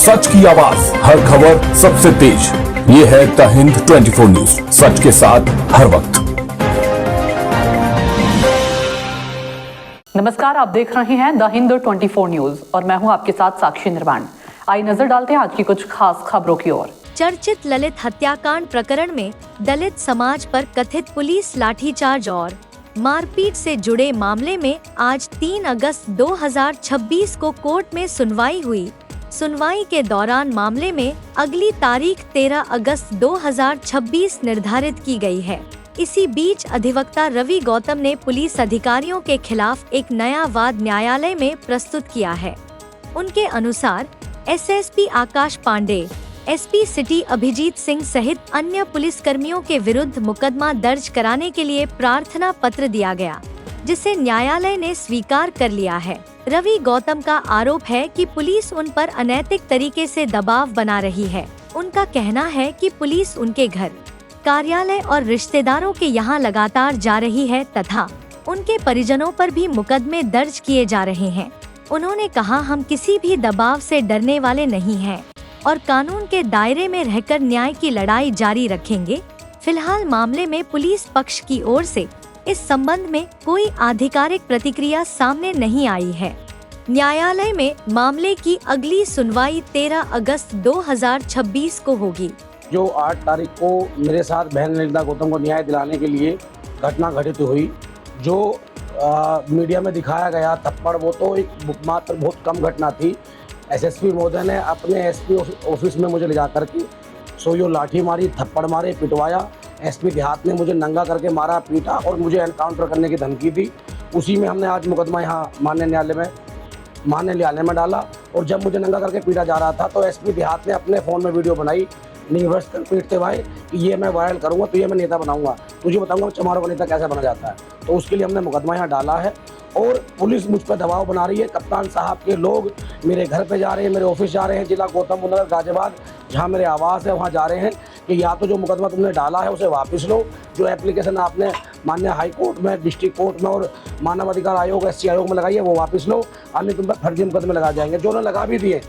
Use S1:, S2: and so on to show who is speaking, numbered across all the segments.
S1: सच की आवाज, हर खबर सबसे तेज। ये है द हिंद 24 न्यूज, सच के साथ हर वक्त।
S2: नमस्कार, आप देख रहे हैं द हिंद 24 न्यूज और मैं हूं आपके साथ साक्षी निर्वाण। आइए नजर डालते हैं आज की कुछ खास खबरों की ओर।
S3: चर्चित ललित हत्याकांड प्रकरण में दलित समाज पर कथित पुलिस लाठीचार्ज और मारपीट से जुड़े मामले में आज 3 अगस्त 2026 को कोर्ट में सुनवाई हुई। सुनवाई के दौरान मामले में अगली तारीख 13 अगस्त 2026 निर्धारित की गई है। इसी बीच अधिवक्ता रवि गौतम ने पुलिस अधिकारियों के खिलाफ एक नया वाद न्यायालय में प्रस्तुत किया है। उनके अनुसार एसएसपी आकाश पांडे, एसपी सिटी अभिजीत सिंह सहित अन्य पुलिसकर्मियों के विरुद्ध मुकदमा दर्ज कराने के लिए प्रार्थना पत्र दिया गया, जिसे न्यायालय ने स्वीकार कर लिया है। रवि गौतम का आरोप है कि पुलिस उन पर अनैतिक तरीके से दबाव बना रही है। उनका कहना है कि पुलिस उनके घर, कार्यालय और रिश्तेदारों के यहाँ लगातार जा रही है तथा उनके परिजनों पर भी मुकदमे दर्ज किए जा रहे हैं। उन्होंने कहा, हम किसी भी दबाव से डरने वाले नहीं हैं और कानून के दायरे में रहकर न्याय की लड़ाई जारी रखेंगे। फिलहाल मामले में पुलिस पक्ष की ओर से इस संबंध में कोई आधिकारिक प्रतिक्रिया सामने नहीं आई है। न्यायालय में मामले की अगली सुनवाई 13 अगस्त 2026 को होगी।
S4: जो 8 तारीख को मेरे साथ बहन ललिता गौतम को न्याय दिलाने के लिए घटना घटित हुई, जो मीडिया में दिखाया गया थप्पड़, वो तो एक मात्र बहुत कम घटना थी। एसएसपी महोदय ने अपने एसपी ऑफिस में मुझे ले जा करके सोयो लाठी मारी, थप्पड़ मारे, पिटवाया। एसपी देहात ने मुझे नंगा करके मारा, पीटा और मुझे एनकाउंटर करने की धमकी दी। उसी में हमने आज मुकदमा यहाँ मान्य न्यायालय में डाला। और जब मुझे नंगा करके पीटा जा रहा था तो एसपी देहात ने अपने फ़ोन में वीडियो बनाई, निवर्स कर पीटते भाई कि ये मैं वायरल करूँगा तो ये मैं नेता बनाऊँगा, तुझे बताऊँगा चमारों का नेता कैसे बना जाता है। तो उसके लिए हमने मुकदमा यहाँ डाला है और पुलिस मुझ पर दबाव बना रही है। कप्तान साहब के लोग मेरे घर पे जा रहे हैं, मेरे ऑफिस जा रहे हैं, जिला गौतम नगर गाजियाबाद जहाँ मेरे आवास है वहाँ जा रहे हैं कि या तो जो मुकदमा तुमने डाला है उसे वापस लो, जो एप्लीकेशन आपने माननीय हाई कोर्ट में, डिस्ट्रिक्ट कोर्ट में और मानव अधिकार आयोग, एससी आयोग में लगाई है वो वापस लो, अन्य तुम पर फर्जी मुकदमे लगा जाएंगे। जो उन्होंने लगा भी दिए,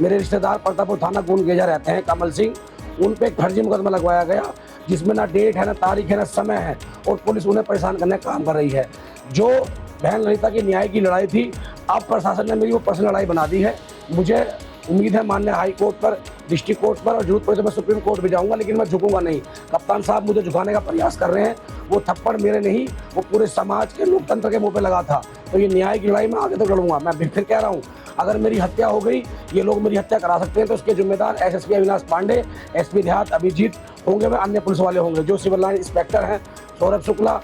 S4: मेरे रिश्तेदार प्रतापपुर थाना गुनगेजा रहते हैं, कमल सिंह, उन पर एक फर्जी मुकदमा लगवाया गया जिसमें ना डेट है, ना तारीख है, ना समय है और पुलिस उन्हें परेशान करने का काम कर रही है। जो बहन ललिता की न्याय की लड़ाई थी, अब प्रशासन ने मेरी वो पर्सनल लड़ाई बना दी है। मुझे उम्मीद है माननीय हाई कोर्ट पर, डिस्ट्रिक्ट कोर्ट पर और जरूरत पड़े तो मैं सुप्रीम कोर्ट भी जाऊंगा, लेकिन मैं झुकूंगा नहीं। कप्तान साहब मुझे झुकाने का प्रयास कर रहे हैं। वो थप्पड़ मेरे नहीं, वो पूरे समाज के लोकतंत्र के मुंह पे लगा था। तो ये न्याय की लड़ाई में आगे तक लड़ूंगा। मैं फिर कह रहा हूँ, अगर मेरी हत्या हो गई, ये लोग मेरी हत्या करा सकते हैं तो उसके जिम्मेदार एसएसपी अविनाश पांडे, एसपी देहात अभिजीत होंगे, व अन्य पुलिस वाले होंगे। जो सिविल लाइन इंस्पेक्टर हैं, सौरभ शुक्ला,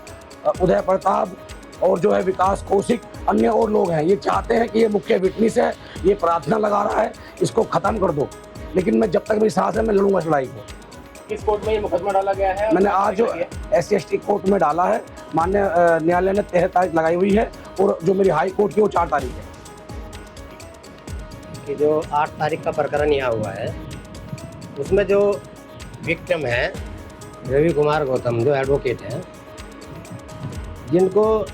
S4: उदय प्रताप और जो है विकास कौशिक, अन्य और लोग हैं, ये चाहते हैं कि ये मुख्य विटनेस है, ये प्रार्थना लगा रहा है, इसको खत्म कर दो। लेकिन मैं जब तक मेरी सांस है मैं लड़ूंगा इस लड़ाई को।
S5: किस कोर्ट में ये मुकदमा डाला गया है?
S4: मैंने आज जो SC/ST कोर्ट में डाला है, माननीय न्यायालय ने 13 तारीख लगाई हुई है और जो मेरी हाई कोर्ट की वो 4 तारीख है।
S5: कि जो 8 तारीख का प्रकरण यहाँ हुआ है, उसमें जो विक्टिम है रवि कुमार गौतम, जो एडवोकेट हैं, जिनको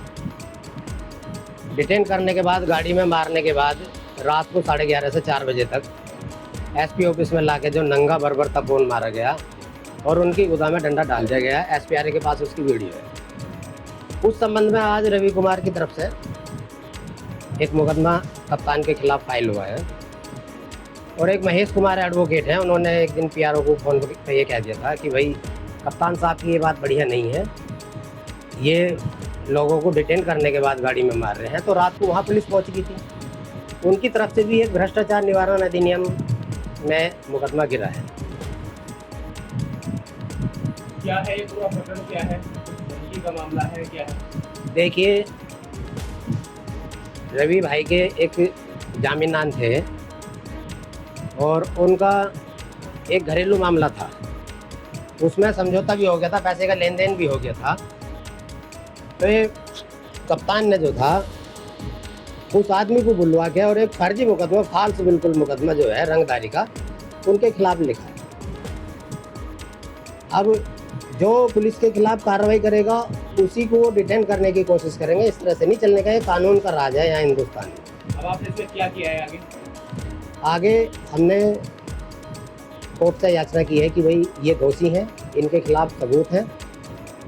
S5: डिटेन करने के बाद, गाड़ी में मारने के बाद रात को 11:30 से 4 बजे तक एसपी ऑफिस में लाके जो नंगा बर्बर तपोन मारा गया और उनकी गुदा में डंडा डाल दिया गया। SPRA के पास उसकी वीडियो है। उस संबंध में आज रवि कुमार की तरफ से एक मुकदमा कप्तान के खिलाफ फाइल हुआ है और एक महेश कुमार एडवोकेट हैं, उन्होंने एक दिन PRO को फ़ोन पर ये कह दिया था कि भाई कप्तान साहब की ये बात बढ़िया नहीं है, ये लोगों को डिटेन करने के बाद गाड़ी में मार रहे हैं। तो रात को वहाँ पुलिस पहुँच गई थी। उनकी तरफ से भी एक भ्रष्टाचार निवारण अधिनियम में मुकदमा गिरा है।
S6: क्या है ये पूरा प्रकरण, क्या है, धमकी का मामला है, क्या है?
S5: देखिए, रवि भाई के एक जामीनदार थे और उनका एक घरेलू मामला था, उसमें समझौता भी हो गया था, पैसे का लेन देन भी हो गया था। तो ये कप्तान ने जो था उस आदमी को बुलवा के और एक फर्जी मुकदमा, फाल्स बिल्कुल मुकदमा जो है रंगदारी का, उनके खिलाफ लिखा है। अब जो पुलिस के खिलाफ कार्रवाई करेगा उसी को डिटेन करने की कोशिश करेंगे। इस तरह से नहीं चलने का, ये कानून का राज है यहाँ हिंदुस्तान में।
S6: अब आपने इसमें क्या किया है आगे?
S5: आगे हमने कोर्ट से याचना की है कि भाई ये दोषी हैं, इनके खिलाफ सबूत हैं।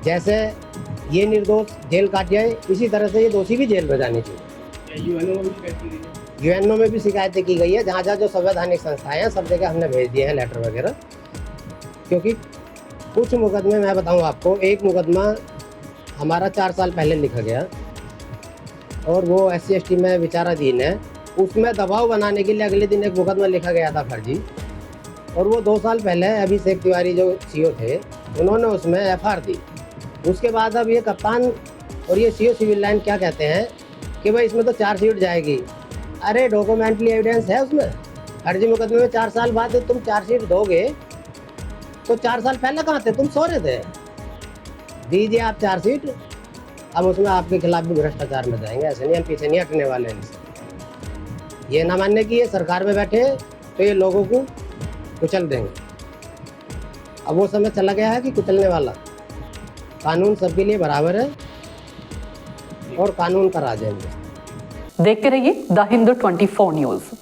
S5: जैसे ये निर्दोष जेल काट जाए, इसी तरह से ये दोषी भी जेल में जानी चाहिए।
S6: यूएनओ में भी शिकायत की गई है।
S5: यूएनओ में भी शिकायतें की गई है, जहाँ जहाँ जो संवैधानिक संस्थाएं हैं सब जगह हमने भेज दिए हैं लेटर वगैरह। क्योंकि कुछ मुकदमे मैं बताऊं आपको, एक मुकदमा हमारा 4 साल पहले लिखा गया और वो SC/ST में विचाराधीन है। उसमें दबाव बनाने के लिए अगले दिन एक मुकदमा लिखा गया था फर्जी, और वो 2 साल पहले अभिषेक तिवारी जो CO थे उन्होंने उसमें FR दी। उसके बाद अब ये कप्तान और ये CO सिविल लाइन क्या कहते हैं कि भाई इसमें तो चार्जशीट जाएगी। अरे डॉक्यूमेंटली एविडेंस है उसमें, फर्जी मुकदमे में 4 साल बाद तुम चार्जशीट दोगे तो 4 साल पहले कहाँ थे, तुम सो रहे थे। दीजिए आप चार्जशीट, अब उसमें आपके खिलाफ भी भ्रष्टाचार में जाएंगे। ऐसे नहीं, हम पीछे नहीं हटने वाले हैं इनसे। ये ना मानने की ये सरकार में बैठे तो ये लोगों को कुचल देंगे। अब वो समय चला गया है कि कुचलने वाला। कानून सबके लिए बराबर है और कानून का राज है।
S2: देखते रहिए द हिंदू 24 न्यूज।